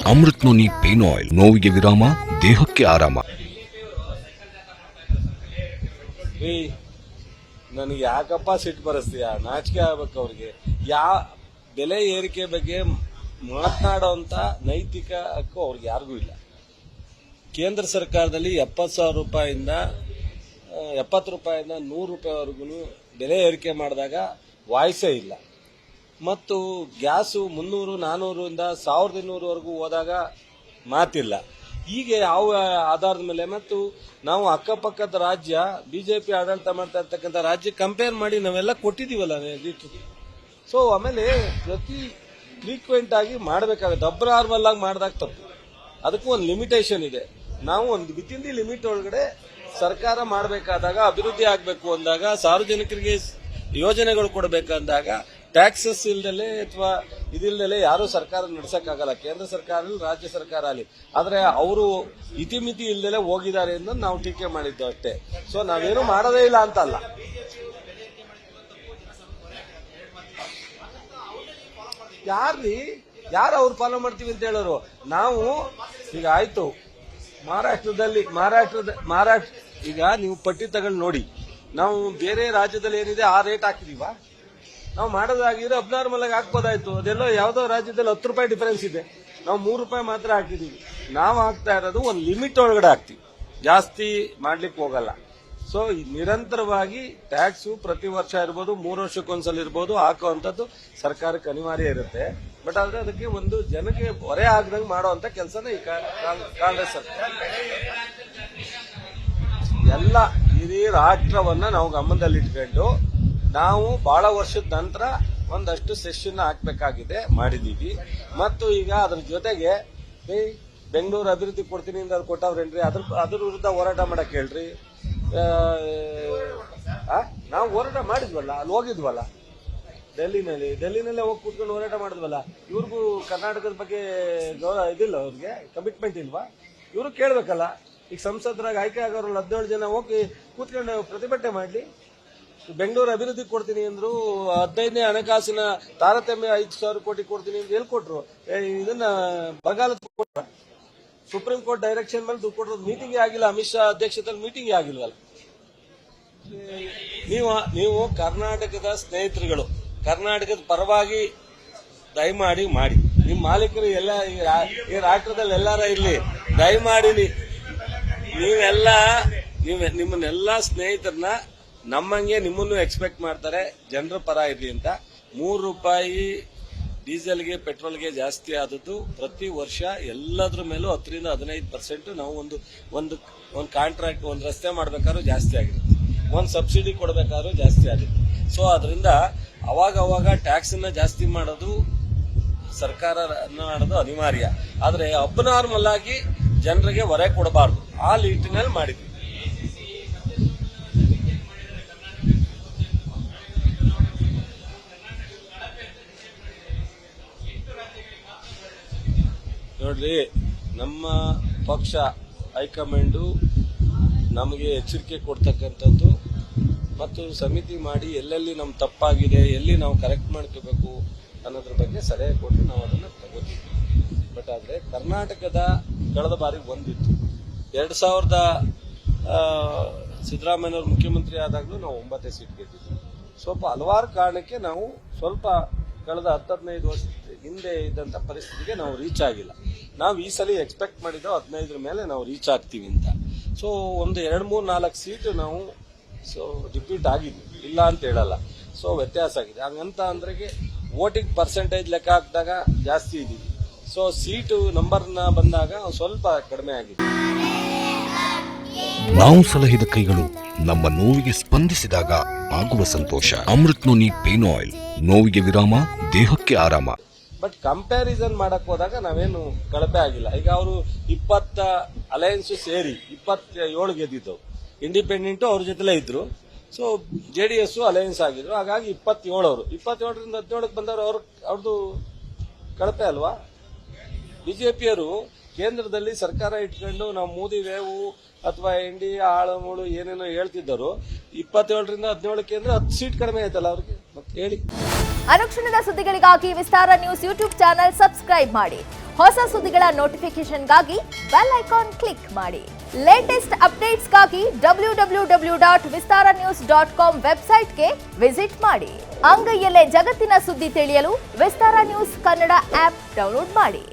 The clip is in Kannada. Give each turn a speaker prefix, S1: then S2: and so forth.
S1: ಅಮೃತ್ ನೋನಿ ಪೇನ್ ಆಯಿಲ್, ನೋವಿಗೆ ವಿರಾಮ, ದೇಹಕ್ಕೆ ಆರಾಮ.
S2: ನನಗೆ ಯಾಕಪ್ಪ ಸಿಟ್ಟು ಬರೆಸ್ತೀಯ? ನಾಚಿಕೆ ಆಗ್ಬೇಕು ಅವ್ರಿಗೆ. ಬೆಲೆ ಏರಿಕೆ ಬಗ್ಗೆ ಮಾತನಾಡೋಂತ ನೈತಿಕ ಹಕ್ಕು ಅವ್ರಿಗೆ ಯಾರಿಗೂ ಇಲ್ಲ. ಕೇಂದ್ರ ಸರ್ಕಾರದಲ್ಲಿ 70,000 ರೂಪಾಯಿಂದ 70 ರೂಪಾಯಿಂದ 100 ರೂಪಾಯಿವರೆಗೂ ಬೆಲೆ ಏರಿಕೆ ಮಾಡಿದಾಗ ವಾಯ್ಸೇ ಇಲ್ಲ. ಮತ್ತು ಗ್ಯಾಸು 300, 400ರಿಂದ 1,200ವರೆಗೂ ಹೋದಾಗ ಮಾತಿಲ್ಲ. ಹೀಗೆ ಯಾವ ಆಧಾರದ ಮೇಲೆ? ಮತ್ತು ನಾವು ಅಕ್ಕಪಕ್ಕದ ರಾಜ್ಯ ಬಿಜೆಪಿ ಆಡಳಿತ ಮಾಡ್ತಾ ಇರ್ತಕ್ಕಂಥ ರಾಜ್ಯ ಕಂಪೇರ್ ಮಾಡಿ ನಾವೆಲ್ಲ ಕೊಟ್ಟಿದೀವಲ್ಲ. ಸೊ ಆಮೇಲೆ ಪ್ರತಿ ಫ್ರೀಕ್ವೆಂಟ್ ಆಗಿ ಮಾಡಬೇಕಾಗುತ್ತೆ. ನಾರ್ಮಲ್ ಆಗಿ ಮಾಡಿದಾಗ ತಪ್ಪು. ಅದಕ್ಕೂ ಒಂದು ಲಿಮಿಟೇಷನ್ ಇದೆ. ನಾವು ಒಂದು ವಿತಿನ್ ದಿ ಲಿಮಿಟ್ ಒಳಗಡೆ ಸರ್ಕಾರ ಮಾಡಬೇಕಾದಾಗ, ಅಭಿವೃದ್ಧಿ ಆಗಬೇಕು ಅಂದಾಗ, ಸಾರ್ವಜನಿಕರಿಗೆ ಯೋಜನೆಗಳು ಕೊಡಬೇಕಂದಾಗ ಟ್ಯಾಕ್ಸಸ್ ಇಲ್ದಲೆ ಅಥವಾ ಇದಿಲ್ದಲೆ ಯಾರು ಸರ್ಕಾರ ನಡೆಸಕ್ಕಾಗಲ್ಲ. ಕೇಂದ್ರ ಸರ್ಕಾರ ರಾಜ್ಯ ಸರ್ಕಾರ ಅಲ್ಲಿ. ಆದ್ರೆ ಅವರು ಇತಿಮಿತಿ ಇಲ್ದಲೆ ಹೋಗಿದ್ದಾರೆ ಎಂದು ನಾವು ಟೀಕೆ ಮಾಡಿದ್ದು ಅಷ್ಟೇ. ಸೊ ನಾವೇನು ಮಾಡೋದೇ ಇಲ್ಲ ಅಂತಲ್ಲ. ಯಾರು ಅವ್ರು ಫಾಲೋ ಮಾಡ್ತೀವಿ ಅಂತ ಹೇಳೋರು? ನಾವು ಈಗ ಆಯ್ತು ಮಹಾರಾಷ್ಟ್ರ ಈಗ ನೀವು ಪಟ್ಟಿ ತಗೊಂಡು ನೋಡಿ. ನಾವು ಬೇರೆ ರಾಜ್ಯದಲ್ಲಿ ಏನಿದೆ ಆ ರೇಟ್ ಹಾಕಿದೀವ. ನಾವು ಮಾಡೋದಾಗಿದ್ರೆ ಅಬ್ನಾರ್ಮಲ್ ಆಗಿ ಹಾಕ್ಬೋದಾಯ್ತು. ಅದೆಲ್ಲೋ ಯಾವ್ದೋ ರಾಜ್ಯದಲ್ಲಿ 10 ರೂಪಾಯಿ ಡಿಫರೆನ್ಸ್ ಇದೆ. ನಾವು 3 ರೂಪಾಯಿ ಮಾತ್ರ ಹಾಕಿದೀವಿ. ನಾವು ಹಾಕ್ತಾ ಇರೋದು ಒಂದು ಲಿಮಿಟ್ ಒಳಗಡೆ ಹಾಕ್ತಿವಿ, ಜಾಸ್ತಿ ಮಾಡ್ಲಿಕ್ಕೆ ಹೋಗಲ್ಲ. ಸೊ ನಿರಂತರವಾಗಿ ಟ್ಯಾಕ್ಸು ಪ್ರತಿ ವರ್ಷ ಇರ್ಬೋದು, 3 ವರ್ಷಕ್ಕೊಂದ್ಸಲ ಇರ್ಬೋದು, ಹಾಕುವಂಥದ್ದು ಸರ್ಕಾರಕ್ಕೆ ಅನಿವಾರ್ಯ ಇರುತ್ತೆ. ಬಟ್ ಆದ್ರೆ ಅದಕ್ಕೆ ಒಂದು ಜನಕ್ಕೆ ಹೊರೆ ಆಗದಂಗೆ ಮಾಡುವಂತ ಕೆಲಸನ ಈ ಕಾಂಗ್ರೆಸ್ ಸರ್ಕಾರ. ಎಲ್ಲ ಇಡೀ ರಾಷ್ಟ್ರವನ್ನ ನಾವು ಗಮನದಲ್ಲಿಟ್ಕೊಂಡು ನಾವು ಬಹಳ ವರ್ಷದ ನಂತರ ಒಂದಷ್ಟು ಸೆಷನ್ ಹಾಕ್ಬೇಕಾಗಿದೆ, ಮಾಡಿದೀವಿ. ಮತ್ತು ಈಗ ಅದ್ರ ಜೊತೆಗೆ ಬೆಂಗಳೂರು ಅಭಿವೃದ್ಧಿ ಕೊಡ್ತೀನಿ ಅಂತ ಅದು ಕೊಟ್ಟವ್ರೇನ್ರಿ? ಅದ್ರ ವಿರುದ್ಧ ಹೋರಾಟ ಮಾಡಕ್ ಹೇಳ್ರಿ. ನಾವು ಹೋರಾಟ ಮಾಡಿದ್ವಲ್ಲ, ಅಲ್ಲಿ ಹೋಗಿದ್ವಲ್ಲ, ಡೆಲ್ಲಿನಲ್ಲೇ ಹೋಗಿ ಕೂತ್ಕೊಂಡು ಹೋರಾಟ ಮಾಡಿದ್ವಲ್ಲ. ಇವ್ರಿಗೂ ಕರ್ನಾಟಕದ ಬಗ್ಗೆ ಇದಿಲ್ಲ, ಅವ್ರಿಗೆ ಕಮಿಟ್ಮೆಂಟ್ ಇಲ್ವಾ? ಇವರು ಕೇಳ್ಬೇಕಲ್ಲ. ಈಗ ಸಂಸದರಾಗಿ ಆಯ್ಕೆ ಆಗೋರಲ್ಲ 17 ಜನ ಹೋಗಿ ಕೂತ್ಕೊಂಡು ಪ್ರತಿಭಟನೆ ಮಾಡ್ಲಿ. ಬೆಂಗಳೂರು ಅಭಿವೃದ್ಧಿ ಕೊಡ್ತೀನಿ ಅಂದ್ರು, 15ನೇ ಹಣಕಾಸಿನ ತಾರತಮ್ಯ 5,000 ಕೋಟಿ ಕೊಡ್ತೀನಿ ಅಂತ ಎಲ್ಲಿ ಕೊಟ್ರು? ಇದನ್ನ ಬರಗಾಲ ಕೊಟ್ರ? ಸುಪ್ರೀಂ ಕೋರ್ಟ್ ಡೈರೆಕ್ಷನ್ ಮೇಲೆ ದುಡ್ಡು ಕೊಟ್ಟರು. ಮೀಟಿಂಗ್ ಆಗಿಲ್ಲ, ಅಮಿತ್ ಶಾ ಅಧ್ಯಕ್ಷತೆಯಲ್ಲಿ ಮೀಟಿಂಗ್ ಆಗಿಲ್ವಲ್ಲ. ನೀವು ಕರ್ನಾಟಕದ ಸ್ನೇಹಿತರುಗಳು, ಕರ್ನಾಟಕದ ಪರವಾಗಿ ದಯಮಾಡಿ ಮಾಡಿ. ನಿಮ್ಮ ಮಾಲೀಕರು ಎಲ್ಲ ಈ ರಾಷ್ಟ್ರದಲ್ಲಿ ಎಲ್ಲಾರ ಇರ್ಲಿ, ದಯಮಾಡಿ ನಿಮ್ಮನ್ನೆಲ್ಲ ಸ್ನೇಹಿತರನ್ನ ನಮ್ಮಂಗೆ ನಿಮ್ಮನ್ನು ಎಕ್ಸ್ಪೆಕ್ಟ್ ಮಾಡ್ತಾರೆ, ಜನರ ಪರ ಇರ್ಲಿ ಅಂತ. 3 ರೂಪಾಯಿ ಡೀಸೆಲ್ಗೆ, ಪೆಟ್ರೋಲ್ಗೆ ಜಾಸ್ತಿ ಆದದ್ದು ಪ್ರತಿ ವರ್ಷ ಎಲ್ಲದ್ರ ಮೇಲೂ 10ರಿಂದ 15% ನಾವು ಒಂದು ಕಾಂಟ್ರಾಕ್ಟ್, ಒಂದು ರಸ್ತೆ ಮಾಡ್ಬೇಕಾದ್ರೂ ಜಾಸ್ತಿ ಆಗಿದೆ, ಒಂದು ಸಬ್ಸಿಡಿ ಕೊಡಬೇಕಾದ್ರೂ ಜಾಸ್ತಿ ಆಗಿದೆ. ಸೊ ಅದರಿಂದ ಅವಾಗ ಟ್ಯಾಕ್ಸ್ ಅನ್ನ ಜಾಸ್ತಿ ಮಾಡೋದು ಸರ್ಕಾರ ಮಾಡೋದು ಅನಿವಾರ್ಯ. ಆದ್ರೆ ಅಬ್ನಾರ್ಮಲ್ ಆಗಿ ಜನರಿಗೆ ಹೊರೆ ಕೊಡಬಾರ್ದು, ಆ ನಿಟ್ಟಿನಲ್ಲಿ ಮಾಡಿದ್ವಿ. ನೋಡ್ರಿ, ನಮ್ಮ ಪಕ್ಷ ಹೈಕಮಾಂಡು ನಮಗೆ ಎಚ್ಚರಿಕೆ ಕೊಡ್ತಕ್ಕಂಥದ್ದು ಮತ್ತು ಸಮಿತಿ ಮಾಡಿ ಎಲ್ಲೆಲ್ಲಿ ನಮ್ ತಪ್ಪಾಗಿದೆ, ಎಲ್ಲಿ ನಾವು ಕರೆಕ್ಟ್ ಮಾಡ್ಕೋಬೇಕು ಅನ್ನೋದ್ರ ಬಗ್ಗೆ ಸಲಹೆ ಕೊಟ್ಟು ನಾವು ಅದನ್ನ ತಗೋತೀವಿ. ಬಟ್ ಆದ್ರೆ ಕರ್ನಾಟಕದ ಕಳೆದ ಬಾರಿ ಒಂದಿತ್ತು, 2000 ಸಿದ್ದರಾಮಯ್ಯನವರು ಮುಖ್ಯಮಂತ್ರಿ ಆದಾಗಲೂ ನಾವು 9 ಸೀಟ್ ಗೆದ್ದಿದ್ವಿ. ಸ್ವಲ್ಪ ಹಲವಾರು ಕಾರಣಕ್ಕೆ ನಾವು ಸ್ವಲ್ಪ ಕಳೆದ 10-15 ವರ್ಷ ಹಿಂದೆ ಇದ್ದಂತ ಪರಿಸ್ಥಿತಿಗೆ ನಾವು ರೀಚ್ ಆಗಿಲ್ಲ. ನಾವು ಈ ಸಲ ಎಕ್ಸ್ಪೆಕ್ಟ್ ಮಾಡಿದ್ದು 15 ಮೇಲೆ ನಾವು ರೀಚ್ ಆಗ್ತೀವಿ ಅಂತ. ಸೊ ಒಂದು 2-3-4 ಸೀಟ್ ನಾವು ರಿಪೀಟ್ ಆಗಿದ್ವಿ, ಇಲ್ಲ ಅಂತ ಹೇಳಲ್ಲ. ಸೊ ವ್ಯತ್ಯಾಸ ಆಗಿದೆ. ಹಂಗಂತ ಅಂದ್ರೆ ವೋಟಿಂಗ್ ಪರ್ಸೆಂಟೇಜ್ ಲೆಕ್ಕ ಹಾಕಿದಾಗ ಜಾಸ್ತಿ ಇದೀವಿ. ಸೊ ಸೀಟು ನಂಬರ್ನ ಬಂದಾಗ ಸ್ವಲ್ಪ ಕಡಿಮೆ ಆಗಿದೆ.
S1: ನಾವು ಸಲಹಿದ ಕೈಗಳು ನಮ್ಮ ನೋವಿಗೆ ಸ್ಪಂದಿಸಿದಾಗ ಆಗುವ ಸಂತೋಷ. ಅಮೃತ್ ನೋನಿ ಪೇನ್ ಆಯಿಲ್, ನೋವಿಗೆ ವಿರಾಮ, ದೇಹಕ್ಕೆ ಆರಾಮ.
S2: ಬಟ್ ಕಂಪ್ಯಾರಿಸನ್ ಮಾಡಕ್ ಹೋದಾಗ ನಾವೇನು ಕಳಪೆ ಆಗಿಲ್ಲ. ಈಗ ಅವರು 20 ಅಲಯನ್ಸ್ ಸೇರಿ 27 ಗೆದ್ದಿದ್ದವು. ಇಂಡಿಪೆಂಡೆಂಟ್ ಅವ್ರ ಜೊತೆಲೇ ಇದ್ರು. ಸೊ JDS ಅಲಯನ್ಸ್ ಆಗಿದ್ರು. ಹಾಗಾಗಿ 27 ಅವರು 27ರಿಂದ 17ಕ್ಕೆ ಬಂದವರು ಅವ್ರದ್ದು ಕಳಪೆ ಅಲ್ವಾ? ಬಿಜೆಪಿಯವರು ಕೇಂದ್ರದಲ್ಲಿ ಸರ್ಕಾರ ಇಟ್ಕೊಂಡು ನಾವು ಮೋದಿ ವೇವು ಅಥವಾ NDA ಆಳಮೂಳು ಏನೇನೋ ಹೇಳ್ತಿದ್ದರು. 27ರಿಂದ 17ಕ್ಕೆ ಅಂದ್ರೆ 10 ಸೀಟ್ ಕಡಿಮೆ ಆಯ್ತಲ್ಲ ಅವ್ರಿಗೆ. ಮತ್ತೆ ಹೇಳಿ.
S3: ಅನುಕ್ಷಣದ ಸುದ್ದಿಗಳಿಗಾಗಿ ವಿಸ್ತಾರ ನ್ಯೂಸ್ ಯೂಟ್ಯೂಬ್ ಚಾನೆಲ್ ಸಬ್ಸ್ಕ್ರೈಬ್ ಮಾಡಿ. ಹೊಸ ಸುದ್ದಿಗಳ ನೋಟಿಫಿಕೇಶನ್ಗಾಗಿ ಬೆಲ್ ಐಕಾನ್ ಕ್ಲಿಕ್ ಮಾಡಿ. ಲೇಟೆಸ್ಟ್ ಅಪ್ಡೇಟ್ಸ್ಗಾಗಿ www.vistaranews.com ವೆಬ್ಸೈಟ್ಗೆ ವಿಸಿಟ್ ಮಾಡಿ. ಅಂಗೈಯಲ್ಲೇ ಜಗತ್ತಿನ ಸುದ್ದಿ ತಿಳಿಯಲು ವಿಸ್ತಾರ ನ್ಯೂಸ್ ಕನ್ನಡ ಆಪ್ ಡೌನ್ಲೋಡ್ ಮಾಡಿ.